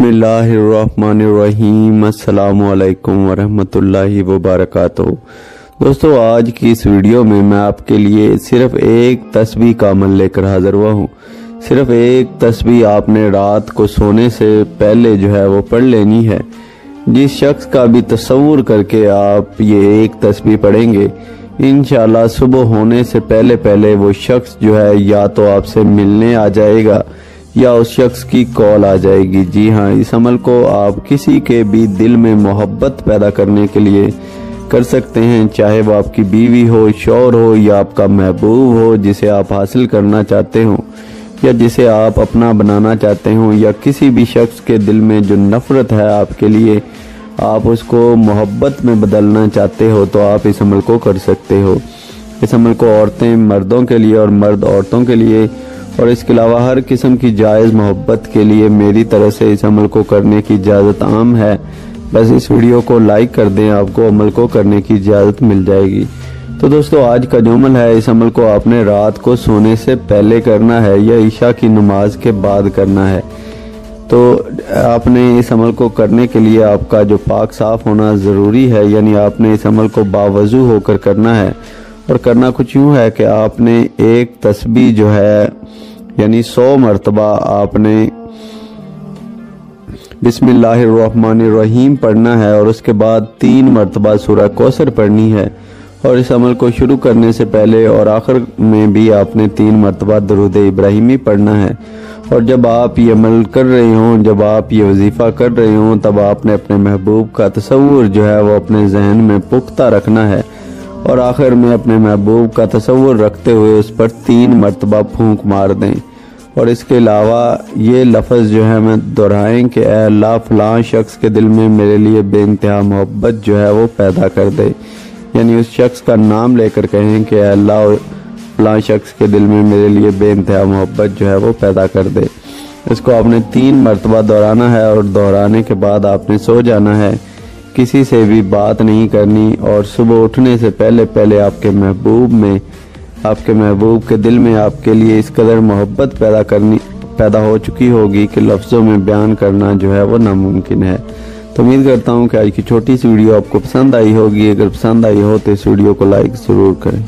बिस्मिल्लाहिर्रहमानिर्रहीम। अस्सलामुअलैकुम वरहमतुल्लाहि वबरकातुहू। दोस्तों, आज की इस वीडियो में मैं आपके लिए सिर्फ एक तस्बीह का अमल लेकर हाजिर हुआ हूँ। सिर्फ एक तस्बीह आपने रात को सोने से पहले जो है वो पढ़ लेनी है। जिस शख्स का भी तसव्वुर करके आप ये एक तस्बीह पढ़ेंगे, इंशाअल्लाह सुबह होने से पहले पहले वो शख्स जो है या तो आपसे मिलने आ जाएगा या उस शख्स की कॉल आ जाएगी। जी हाँ, इस अमल को आप किसी के भी दिल में मोहब्बत पैदा करने के लिए कर सकते हैं, चाहे वो आपकी बीवी हो, शौहर हो या आपका महबूब हो जिसे आप हासिल करना चाहते हो या जिसे आप अपना बनाना चाहते हो, या किसी भी शख्स के दिल में जो नफरत है आपके लिए आप उसको मोहब्बत में बदलना चाहते हो, तो आप इस अमल को कर सकते हो। इस अमल को औरतें मर्दों के लिए और मर्द औरतों के लिए और इसके अलावा हर किस्म की जायज़ मोहब्बत के लिए मेरी तरफ से इस अमल को करने की इजाज़त आम है। बस इस वीडियो को लाइक कर दें, आपको अमल को करने की इजाज़त मिल जाएगी। तो दोस्तों, आज का जो अमल है, इस अमल को आपने रात को सोने से पहले करना है या ईशा की नमाज के बाद करना है। तो आपने इस अमल को करने के लिए आपका जो पाक साफ होना ज़रूरी है, यानी आपने इस अमल को बावजू होकर करना है। और करना कुछ यूँ है कि आपने एक तस्बीह जो है यानी 100 मरतबा आपने बिस्मिल्लाहिर्रहमानिर्रहीम पढ़ना है और उसके बाद 3 मरतबा सूरह कौसर पढ़नी है। और इस अमल को शुरू करने से पहले और आखिर में भी आपने 3 मरतबा दरूद इब्राहिमी पढ़ना है। और जब आप ये अमल कर रहे हों, जब आप ये वजीफ़ा कर रहे हों, तब आपने अपने महबूब का तसव्वुर जो है वो अपने जहन में पुख्ता रखना है और आखिर में अपने महबूब का तसव्वुर रखते हुए उस पर 3 मरतबा फूंक मार दें। और इसके अलावा ये लफ्ज़ जो है मैं दोहराएं कि ऐ अल्लाह फ़लाँ शख्स के दिल में मेरे लिए बेइंतहा मोहब्बत जो है वो पैदा कर दे, यानी उस शख्स का नाम लेकर कहें कि ऐ अल्लाह फ़लाँ शख्स के दिल में मेरे लिए बेइंतहा मोहब्बत जो है वो पैदा कर दे। इसको आपने 3 मरतबा दोहराना है और दोहराने के बाद आपने सो जाना है। किसी से भी बात नहीं करनी और सुबह उठने से पहले पहले आपके महबूब के दिल में आपके लिए इस कदर मोहब्बत पैदा हो चुकी होगी कि लफ्ज़ों में बयान करना जो है वो नामुमकिन है। तो उम्मीद करता हूँ कि आज की छोटी सी वीडियो आपको पसंद आई होगी। अगर पसंद आई हो तो इस वीडियो को लाइक ज़रूर करें।